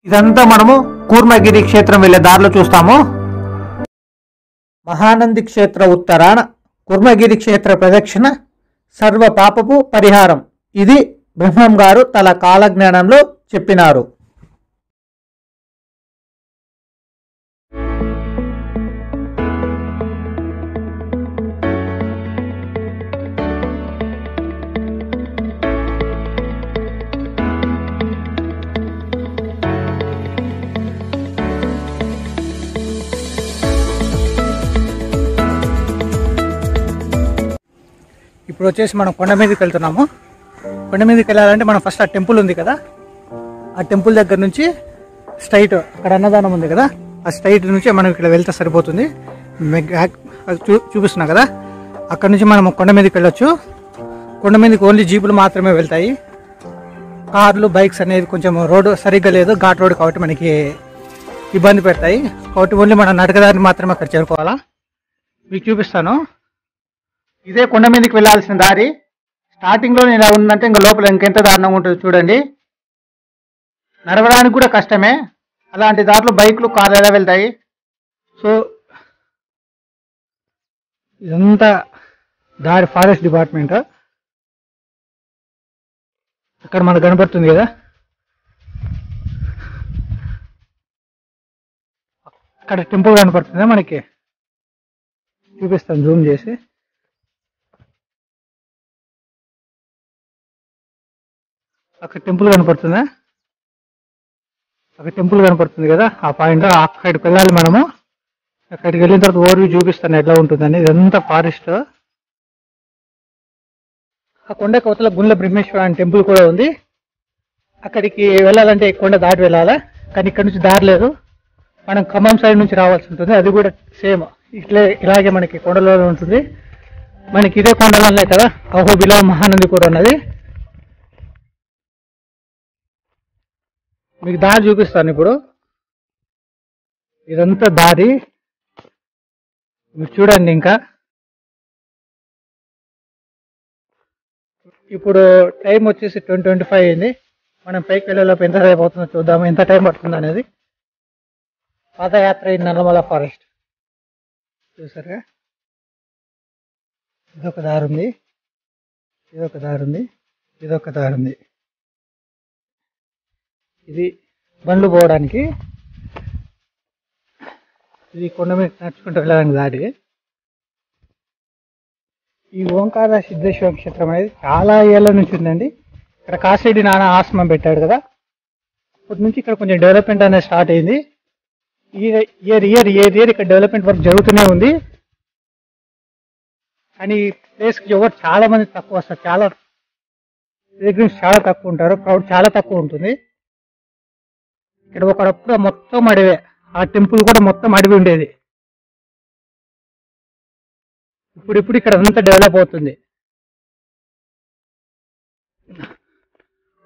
ఇదంతా మనము కూర్మగిరి క్షేత్రం వెళ్ళే దారిలో చూస్తాము. మహానంది క్షేత్ర ఉత్తరాన కూర్మగిరి క్షేత్ర ప్రదక్షిణ సర్వ పాపపు పరిహారం. ఇది బ్రహ్మం గారు తన కాలజ్ఞానంలో చెప్పినారు. ఇప్పుడు వచ్చేసి మనం కొండ మీదకి వెళ్తున్నాము. కొండ మీదకి వెళ్ళాలంటే మనం ఫస్ట్ ఆ టెంపుల్ ఉంది కదా, ఆ టెంపుల్ దగ్గర నుంచి స్ట్రైట్ అక్కడ అన్నదానం ఉంది కదా, ఆ స్ట్రైట్ నుంచి మనం ఇక్కడ వెళ్తే సరిపోతుంది. చూపిస్తున్నా కదా, అక్కడ నుంచి మనం కొండ మీదకి వెళ్ళొచ్చు. కొండ మీదకి ఓన్లీ జీపులు మాత్రమే వెళ్తాయి. కార్లు బైక్స్ అనేది కొంచెం రోడ్డు సరిగ్గా లేదు, ఘాట్ రోడ్ కాబట్టి మనకి ఇబ్బంది పెడతాయి. కాబట్టి ఓన్లీ మనం నడకదారిని మాత్రమే అక్కడ చేరుకోవాలా. మీకు చూపిస్తాను. ఇదే కొండ మీదకి వెళ్ళాల్సిన దారి. స్టార్టింగ్లో నేను ఇలా ఉందంటే ఇంకా లోపల ఇంకెంత దారుణంగా ఉంటుంది చూడండి. నడవడానికి కూడా కష్టమే. అలాంటి దారిలో బైకులు కార్లు ఎలా వెళ్తాయి. సో ఇదంతా దారి ఫారెస్ట్ డిపార్ట్మెంట్. అక్కడ మనకు కనపడుతుంది కదా, అక్కడ టెంపుల్ కనపడుతుంది మనకి. చూపిస్తాను జూమ్ చేసి. అక్కడ టెంపుల్ కనపడుతుందా, అక్కడ టెంపుల్ కనపడుతుంది కదా, ఆ పాయింట్ అక్కడికి వెళ్ళాలి మనము. అక్కడికి వెళ్ళిన తర్వాత ఓవర్వ్యూ చూపిస్తాను ఎట్లా ఉంటుందని. ఇదంతా ఫారెస్ట్. ఆ కొండ కోతల గుండ్ల బ్రహ్మేశ్వర అనే టెంపుల్ కూడా ఉంది. అక్కడికి వెళ్ళాలంటే కొండ దాటి వెళ్ళాలా, కానీ ఇక్కడ నుంచి దారి లేదు. మనం ఖమ్మం సైడ్ నుంచి రావాల్సి ఉంటుంది. అది కూడా సేమ్ ఇలాగే మనకి కొండలో ఉంటుంది. మనకి ఇదే కొండలనే కదా అహోబిలం మహానంది కూడా ఉన్నది. మీకు దారి చూపిస్తాను ఇప్పుడు. ఇదంతా దారి మీరు చూడండి. ఇంకా ఇప్పుడు టైం వచ్చేసి 20:25 అయింది. మనం పైకి వెళ్ళేలోపు ఎంత టైం అవుతుందో చూద్దాము, ఎంత టైం పడుతుంది అనేది. పాదయాత్ర ఇన్ నల్లమల ఫారెస్ట్ చూసారా. ఇదొక దారి ఉంది, ఇదొక దారి ఉంది, ఇదొక దారి ఉంది. ఇది బండ్లు పోవడానికి, ఇది కొండ మీద నడుచుకుంటూ వెళ్ళడానికి దారి. ఈ ఓంకార సిద్ధేశ్వర క్షేత్రం అనేది చాలా ఏళ్ళ నుంచి ఉందండి. ఇక్కడ కాసిరెడ్డి నాన్న ఆశ్రమం పెట్టాడు కదా, అప్పటి నుంచి ఇక్కడ కొంచెం డెవలప్మెంట్ అనేది స్టార్ట్ అయింది. ఇయర్ ఇక్కడ డెవలప్మెంట్ వర్క్ జరుగుతూనే ఉంది. కానీ ప్లేస్కి ఎవరు చాలా మంది తక్కువ వస్తారు. చాలా చాలా తక్కువ ఉంటారు, క్రౌడ్ చాలా తక్కువ ఉంటుంది. ఇక్కడ ఒకప్పుడు మొత్తం అడవే. ఆ టెంపుల్ కూడా మొత్తం అడవి ఉండేది. ఇప్పుడు ఇక్కడ అంతా డెవలప్ అవుతుంది.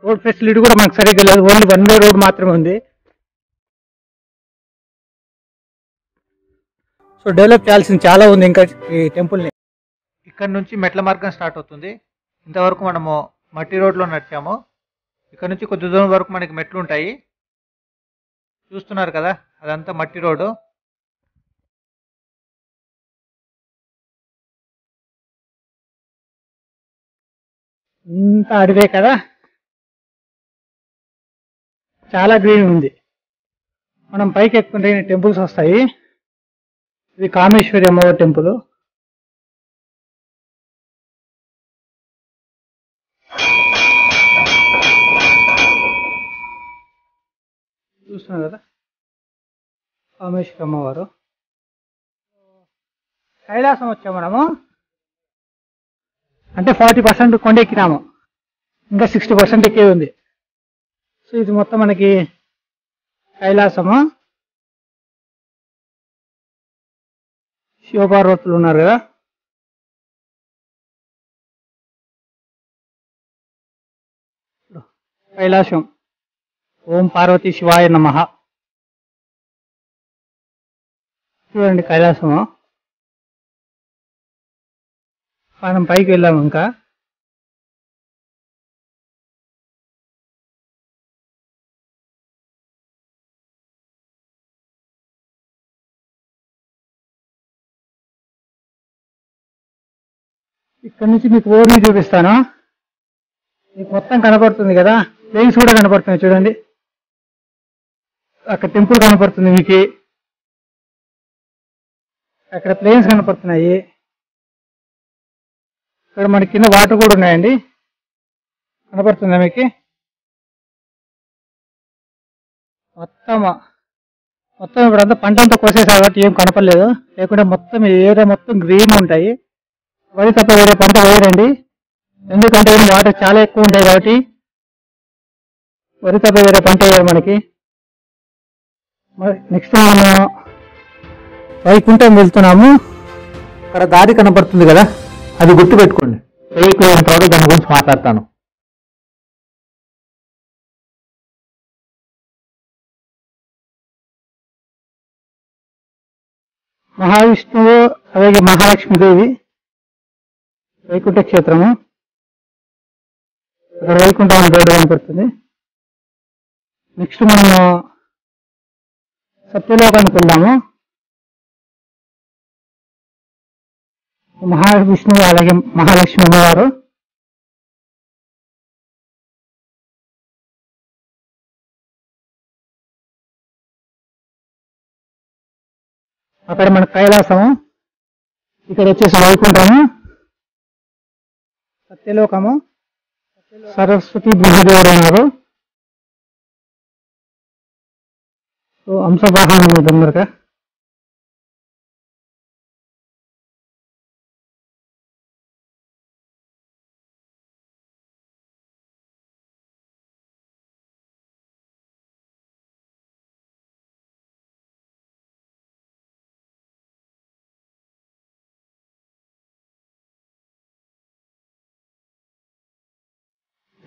రోడ్ ఫెసిలిటీ కూడా మనకు సరిగ్గా లేదు, ఓన్లీ వన్ వే రోడ్ మాత్రమే ఉంది. సో డెవలప్ చేయాల్సింది చాలా ఉంది ఇంకా ఈ టెంపుల్ని. ఇక్కడ నుంచి మెట్ల మార్గం స్టార్ట్ అవుతుంది. ఇంతవరకు మనము మట్టి రోడ్లో నడిచాము. ఇక్కడ నుంచి కొద్ది దూరం వరకు మనకి మెట్లు ఉంటాయి. చూస్తున్నారు కదా, అదంతా మట్టి రోడ్డు. ఇంత అడివే కదా, చాలా గ్రీన్ ఉంది. మనం పైకి ఎక్కుంటే టెంపుల్స్ వస్తాయి. ఇది కామేశ్వరి అమ్మవారి టెంపుల్. చూస్తున్నారు కదా, కామేశ్వరి అమ్మవారు. కైలాసం వచ్చాము మనము. అంటే 40% కొండ ఎక్కినాము, ఇంకా 60% ఎక్కే ఉంది. సో ఇది మొత్తం మనకి కైలాసము. శివపార్వతులు ఉన్నారు కదా. కైలాసం. ఓం పార్వతీ శివాయ నమః. చూడండి కైలాసము. మనం పైకి వెళ్ళాము ఇంకా. ఇక్కడ నుంచి మీకు ఓవర్వ్యూ చూపిస్తాను. మీకు మొత్తం కనపడుతుంది కదా, ప్లేన్స్ కూడా కనపడుతుంది చూడండి. అక్కడ టెంపుల్ కనపడుతుంది మీకు, అక్కడ ప్లేన్స్ కనపడుతున్నాయి. ఇక్కడ మన కింద వాటర్ కూడా ఉన్నాయండి, కనపడుతుందా మీకు? మొత్తం మొత్తం ఇప్పుడంతా పంట అంతా కోసేసారు కాబట్టి ఏం కనపడలేదు, లేకుంటే మొత్తం ఈ ఏరియా మొత్తం గ్రీన్ ఉంటాయి. వరి తప్ప వేరే పంట వేయరండి, ఎందుకంటే వాటర్ చాలా ఎక్కువ ఉంటాయి కాబట్టి వరి తప్ప వేరే పంట వేయరు మనకి. నెక్స్ట్ మనం వైకుంఠం వెళ్తున్నాము. అక్కడ దారి కనపడుతుంది కదా, అది గుర్తుపెట్టుకోండి. వైకుంఠం తర్వాత దాని గురించి మాట్లాడతాను. మహావిష్ణువు అలాగే మహాలక్ష్మీదేవి వైకుంఠ క్షేత్రము. ఇక్కడ వైకుంఠం రోడ్డు కనపడుతుంది. నెక్స్ట్ మనము సత్యలోకానికి వెళ్దాము. మహావిష్ణువు అలాగే మహాలక్ష్మి అమ్మవారు. అక్కడ మన కైలాసము, ఇక్కడ వచ్చేసి వైకుంఠము, సత్యలోకము, సరస్వతి బ్రహ్మదేవుడు ఉన్నారు. సో హంసవాహనం తొందరగా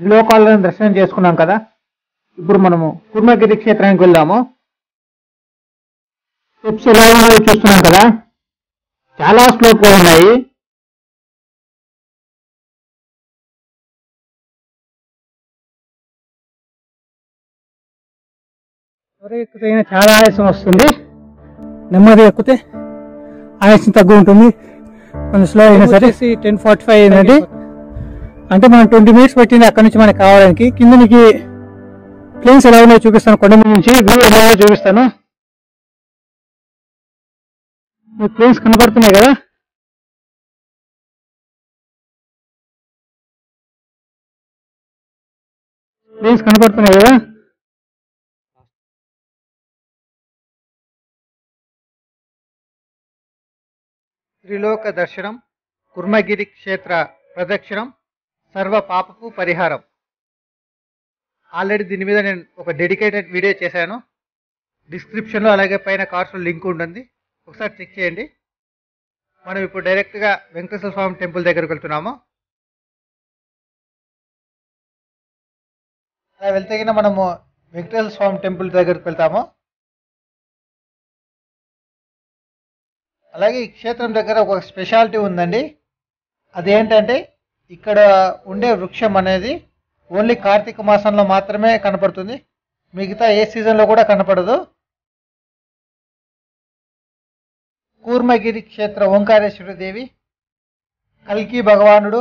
త్రిలోకాలను దర్శనం చేసుకున్నాం కదా. ఇప్పుడు మనము కుర్మగిరి క్షేత్రానికి వెళ్దాము. స్టెప్స్ ఎలా ఉన్నాయో చూస్తున్నాం కదా, చాలా స్లోప్ గా ఉన్నాయి. ఎక్కితే చాలా ఆయాసం వస్తుంది, నెమ్మది ఎక్కితే ఆయాసం తగ్గు ఉంటుంది. కొంచెం స్లో అయినా సరే 10:45 అయిందండి, అంటే మనం 20 minutes పట్టింది అక్కడ నుంచి మనకి కావడానికి. కింద మీకు ప్లేన్స్ ఎలా ఉన్నాయో చూపిస్తాను, కొండ మీద నుంచి వ్యూ ఎలా ఉన్నాయో చూపిస్తాను. మీకు ప్లేన్స్ కనపడుతున్నాయి కదా, ప్లేన్స్ కనపడుతున్నాయి కదా. త్రిలోక దర్శనం, కుర్మగిరి క్షేత్ర ప్రదక్షిణం, సర్వ పాపపు పరిహారం. ఆల్రెడీ దీని మీద నేను ఒక డెడికేటెడ్ వీడియో చేశాను, డిస్క్రిప్షన్లో అలాగే పైన కార్డ్స్లో లింక్ ఉంటుంది, ఒకసారి చెక్ చేయండి. మనం ఇప్పుడు డైరెక్ట్గా వెంకటేశ్వర స్వామి టెంపుల్ దగ్గరకు వెళ్తున్నాము. అలా వెళ్తే కింద మనము వెంకటేశ్వర స్వామి టెంపుల్ దగ్గరకు వెళ్తాము. అలాగే ఈ క్షేత్రం దగ్గర ఒక స్పెషాలిటీ ఉందండి. అదేంటంటే ఇక్కడ ఉండే వృక్షం అనేది ఓన్లీ కార్తీక మాసంలో మాత్రమే కనపడుతుంది, మిగతా ఏ సీజన్లో కూడా కనపడదు. కూర్మగిరి క్షేత్ర ఓంకారేశ్వరి దేవి, కల్కి భగవానుడు,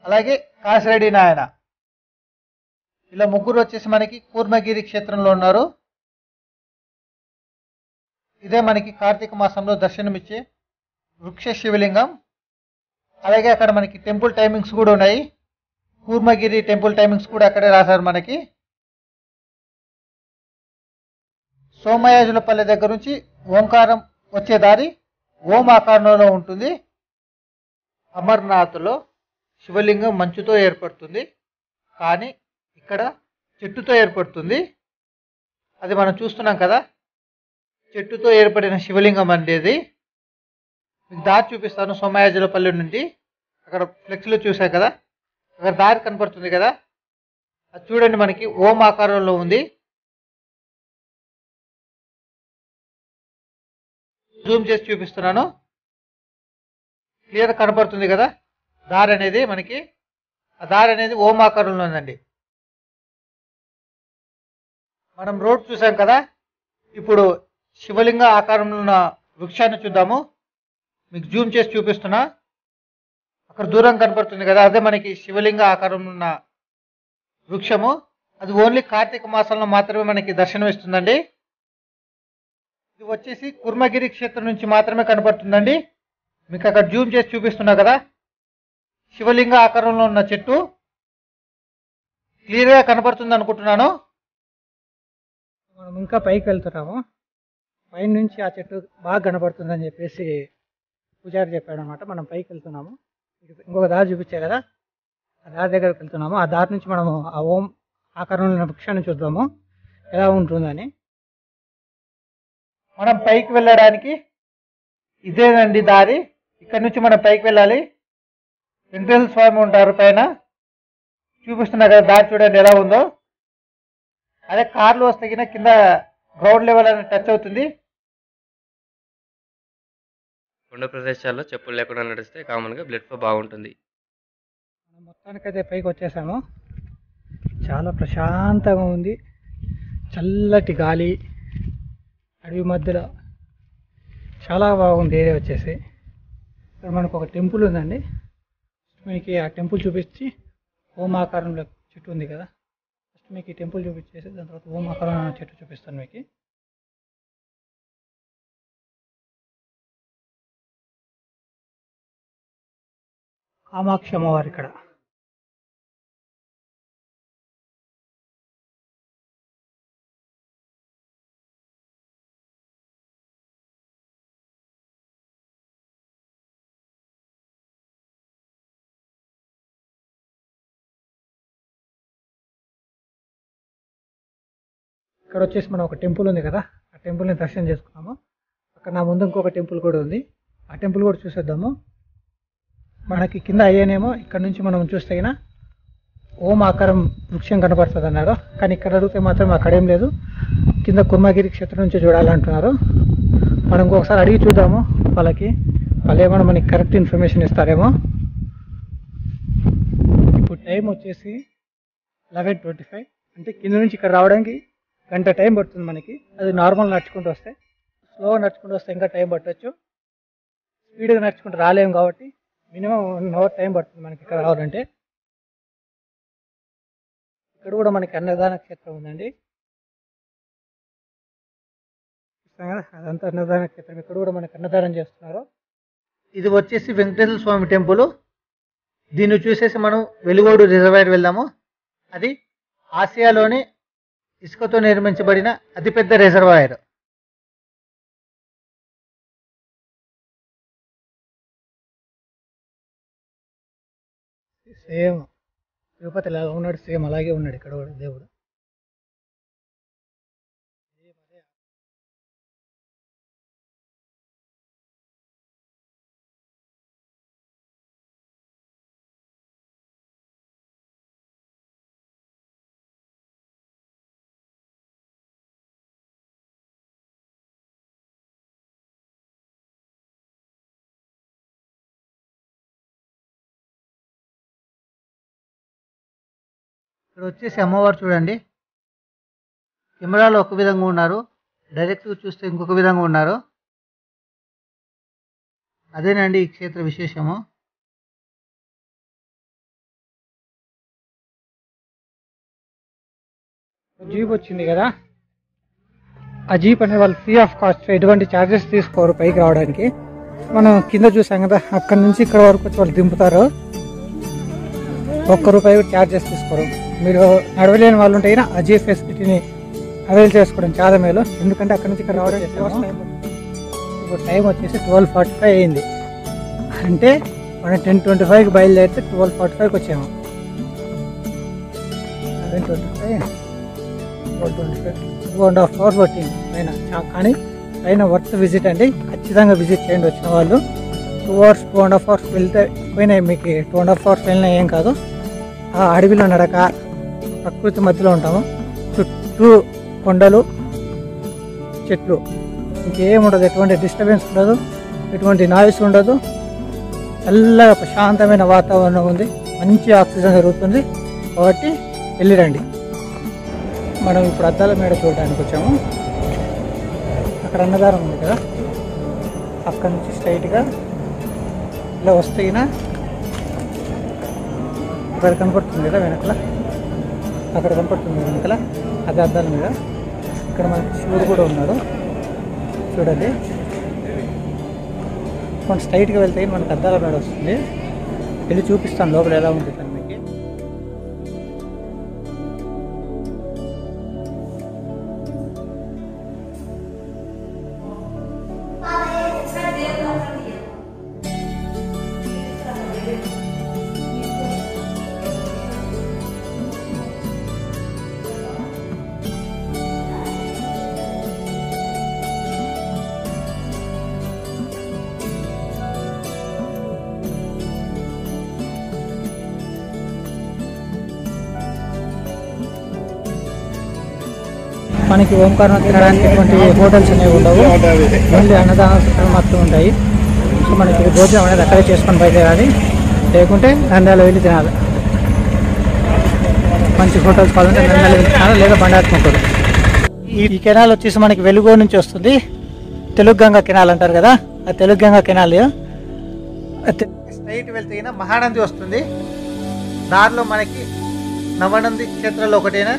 అలాగే కాసిరెడ్డి నాయన, ఇలా ముగ్గురు వచ్చేసి మనకి కూర్మగిరి క్షేత్రంలో ఉన్నారు. ఇదే మనకి కార్తీక మాసంలో దర్శనమిచ్చే వృక్ష శివలింగం. అలాగే అక్కడ మనకి టెంపుల్ టైమింగ్స్ కూడా ఉన్నాయి, కూర్మగిరి టెంపుల్ టైమింగ్స్ కూడా అక్కడే రాశారు మనకి. సోమయాజులపల్లి దగ్గర నుంచి ఓంకారం వచ్చే దారి ఓం ఆకారంలో ఉంటుంది. అమర్నాథ్లో శివలింగం మంచుతో ఏర్పడుతుంది, కానీ ఇక్కడ చెట్టుతో ఏర్పడుతుంది. అది మనం చూస్తున్నాం కదా, చెట్టుతో ఏర్పడిన శివలింగం అనేది. మీకు దారి చూపిస్తాను. సోమయాజులపల్లి నుండి అక్కడ ఫ్లెక్స్లో చూసారు కదా, అక్కడ దారి కనపడుతుంది కదా, అది చూడండి మనకి ఓం ఆకారంలో ఉంది. జూమ్ చేసి చూపిస్తున్నాను, క్లియర్ కనపడుతుంది కదా దారి అనేది మనకి. ఆ దారి అనేది ఓం ఆకారంలో ఉందండి. మనం రోడ్ చూసాం కదా, ఇప్పుడు శివలింగ ఆకారంలో ఉన్న వృక్షాన్ని చూద్దాము. మీకు జూమ్ చేసి చూపిస్తున్నా. అక్కడ దూరం కనపడుతుంది కదా, అదే మనకి శివలింగ ఆకారం ఉన్న వృక్షము. అది ఓన్లీ కార్తీక మాసంలో మాత్రమే మనకి దర్శనం ఇస్తుందండి. ఇది వచ్చేసి కుర్మగిరి క్షేత్రం నుంచి మాత్రమే కనపడుతుందండి. మీకు అక్కడ జూమ్ చేసి చూపిస్తున్నా కదా, శివలింగ ఆకారంలో ఉన్న చెట్టు క్లియర్గా కనపడుతుంది అనుకుంటున్నాను. మనం ఇంకా పైకి వెళ్తున్నాము. పైన నుంచి ఆ చెట్టు బాగా కనపడుతుందని చెప్పేసి పూజారి చెప్పాడు అనమాట. మనం పైకి వెళ్తున్నాము. ఇంకొక దారి చూపించాయి కదా, ఆ దారి దగ్గరికి వెళ్తున్నాము. ఆ దారి నుంచి మనము ఆ ఓం ఆకారంలో ఉన్న వృక్షాన్ని చూద్దాము ఎలా ఉంటుందని. మనం పైకి వెళ్ళడానికి ఇదేనండి దారి. ఇక్కడ నుంచి మనం పైకి వెళ్ళాలి. వెంకటేశ్వర స్వామి ఉంటారు పైన, చూపిస్తున్నా కదా దారి చూడండి ఎలా ఉందో. అదే కార్లు వస్తే కింద గ్రౌండ్ లెవెల్ అనేది టచ్ అవుతుంది. కొండ ప్రదేశాల్లో చెప్పులు లేకుండా నడిస్తే కామన్గా బ్లడ్ ఫ్లో బాగుంటుంది. మనం మొత్తానికైతే పైకి వచ్చేసాము. చాలా ప్రశాంతంగా ఉంది, చల్లటి గాలి, అడవి మధ్యలో చాలా బాగుంది ఏరియా వచ్చేసి. ఇక్కడ మనకు ఒక టెంపుల్ ఉందండి. మీకు ఆ టెంపుల్ చూపించి ఓం ఆకారంలో చెట్టు ఉంది కదా, ఫస్ట్ మీకు ఈ టెంపుల్ చూపించేసి దాని తర్వాత ఓం ఆకారంలో చెట్టు చూపిస్తాను మీకు. కామాక్షి అమ్మవారు ఇక్కడ. ఇక్కడ వచ్చేసి మనం ఒక టెంపుల్ ఉంది కదా, ఆ టెంపుల్ని దర్శనం చేసుకున్నాము. అక్కడ నా ముందు ఇంకొక టెంపుల్ కూడా ఉంది, ఆ టెంపుల్ కూడా చూసేద్దాము. మనకి కింద అయ్యేనేమో ఇక్కడ నుంచి మనం చూస్తే కినా ఓం ఆకారం వృక్షం కనపడుతుంది అన్నారు. కానీ ఇక్కడ అడిగితే మాత్రం అక్కడేం లేదు, కింద కుర్మగిరి క్షేత్రం నుంచి చూడాలంటున్నారు. మనం ఇంకొకసారి అడిగి చూద్దాము వాళ్ళకి, వాళ్ళు ఏమైనా మనకి కరెక్ట్ ఇన్ఫర్మేషన్ ఇస్తారేమో. ఇప్పుడు టైం వచ్చేసి 11:25, అంటే కింద నుంచి ఇక్కడ రావడానికి గంట టైం పడుతుంది మనకి. అది నార్మల్ నడుచుకుంటూ వస్తే, స్లోగా నడుచుకుంటూ వస్తే ఇంకా టైం పట్టవచ్చు. స్పీడ్గా నడుచుకుంటూ రాలేము కాబట్టి మినిమం 1 అవర్ టైం పడుతుంది మనకి ఇక్కడ రావాలంటే. ఇక్కడ కూడా మనకి అన్నదాన క్షేత్రం ఉందండి, చూస్తాం కదా అదంతా అన్నదాన క్షేత్రం. ఇక్కడ కూడా మనకి అన్నదానం చేస్తున్నారు. ఇది వచ్చేసి వెంకటేశ్వర స్వామి టెంపుల్. దీన్ని చూసేసి మనం వెలుగోడు రిజర్వాయర్ వెళ్దాము. అది ఆసియాలోనే ఇసుకతో నిర్మించబడిన అతిపెద్ద రిజర్వాయర్. సేమ్ తిరుపతి ఎలా ఉన్నాడు, సేమ్ అలాగే ఉన్నాడు ఇక్కడ కూడా దేవుడు. ఇక్కడ వచ్చేసి అమ్మవారు చూడండి, కెమెరాలో ఒక విధంగా ఉన్నారు, డైరెక్ట్గా చూస్తే ఇంకొక విధంగా ఉన్నారు. అదేనండి ఈ క్షేత్ర విశేషము. జీప్ వచ్చింది కదా, ఆ జీప్ అనేది వాళ్ళు ఫ్రీ ఆఫ్ కాస్ట్, ఎటువంటి ఛార్జెస్ తీసుకోరు పైకి రావడానికి. మనం కింద చూసాం కదా, అక్కడ నుంచి ఇక్కడ వరకు వచ్చి వాళ్ళు దింపుతారు. ₹1 ఛార్జెస్ తీసుకోరు. మీరు నడవలేని వాళ్ళు ఉంటే ఆ జీప్ ఫెసిలిటీని అవైల్ చేసుకోవడం చాలా మేలు. ఎందుకంటే అక్కడ నుంచి ఇక్కడ రావడం ఇప్పుడు టైం వచ్చేసి 12:45 అయింది. అంటే మనం 10:25కి బయలుదేరితే 12:45కి వచ్చాము. 11:25, 12:25, 2.5 hours పట్టింది పైన. కానీ పైన వర్త్ విజిట్ అండి, ఖచ్చితంగా విజిట్ చేయండి వచ్చిన వాళ్ళు. 2 hours 2.5 hours వెళ్తే పోయినాయి, మీకు 2.5 hours వెళ్ళినా ఏం కాదు. ఆ అడవిలో నడక, ప్రకృతి మధ్యలో ఉంటాము, చుట్టూ కొండలు, చెట్లు, ఇంకేం ఉండదు, ఎటువంటి డిస్టర్బెన్స్ ఉండదు, ఎటువంటి నాయిస్ ఉండదు, చల్లగా ప్రశాంతమైన వాతావరణం ఉంది, మంచి ఆక్సిజన్ జరుగుతుంది. కాబట్టి వెళ్ళిరండి. మనం ఇప్పుడు అద్దాల మేడ చూడడానికి వచ్చాము. అక్కడ అన్నదానం ఉంది కదా, అక్కడ నుంచి స్ట్రైట్గా ఇలా వస్తే అక్కడ కనపడుతుంది కదా వెనకల, అక్కడ కనపడుతుంది వెనకల అది అద్దాల మీద. ఇక్కడ మనకి శివుడు కూడా ఉన్నాడు చూడండి. కొంచెం స్ట్రైట్గా వెళ్తే మనకి అద్దాల మీద వస్తుంది. వెళ్ళి చూపిస్తాను లోపల ఎలా ఉంటుంది అని మీకు. మనకి ఓంకారం తినడానికి ఎటువంటి హోటల్స్ అనేవి ఉండవు, ఓన్లీ అన్నదాన సత్రాలు మాత్రం ఉంటాయి. సో మనకి భోజనం అనేది అక్కడే చేసుకొని బయలుదేరాలి, లేకుంటే నంద్యాల వెళ్ళి తినాలి. మంచి హోటల్స్ కావాలంటే నంద్యాల వెళ్ళి తినాలి, లేదా బండాత్మకుడు. ఈ కెనాల్ వచ్చేసి మనకి వెలుగో నుంచి వస్తుంది. తెలుగు గంగా కెనాల్ అంటారు కదా, ఆ తెలుగు గంగా కెనాల్. స్ట్రైట్ వెళ్తే మహానంది వస్తుంది. దారిలో మనకి నవనంది క్షేత్రాల్లో ఒకటైనా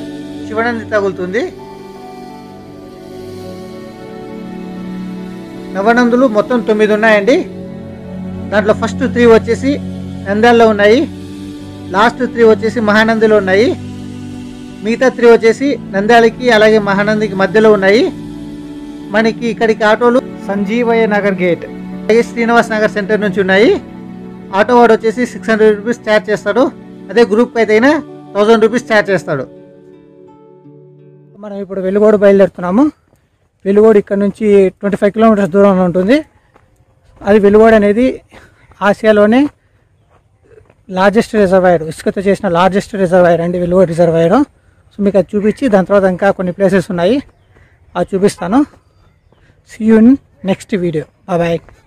శివనంది తగులుతుంది. నవనందులు మొత్తం 9 ఉన్నాయండి. దాంట్లో ఫస్ట్ 3 వచ్చేసి నంద్యాలలో ఉన్నాయి, లాస్ట్ 3 వచ్చేసి మహానందిలో ఉన్నాయి. మిగతా 3 వచ్చేసి నంద్యాలకి అలాగే మహానందికి మధ్యలో ఉన్నాయి. మనకి ఇక్కడికి ఆటోలు సంజీవయ్య నగర్ గేట్, అలాగే శ్రీనివాస్ నగర్ సెంటర్ నుంచి ఉన్నాయి. ఆటో వాడు వచ్చేసి 600 రూపీస్ ఛార్జ్ చేస్తాడు. అదే గ్రూప్కి అయితే 1000 రూపీస్ ఛార్జ్ చేస్తాడు. మనం ఇప్పుడు వెలుగోడు బయలుదేరుతున్నాము. వెలుగోడు ఇక్కడ నుంచి 25 కిలోమీటర్స్ దూరంలో ఉంటుంది. అది వెలుగోడు అనేది ఆసియాలోనే లార్జెస్ట్ రిజర్వాయర్, ఇసుకతో చేసిన లార్జెస్ట్ రిజర్వాయర్ అండి వెలుగోడు రిజర్వాయర్. సో మీకు అది చూపించి దాని తర్వాత ఇంకా కొన్ని ప్లేసెస్ ఉన్నాయి, అది చూపిస్తాను. See you in next video. Bye.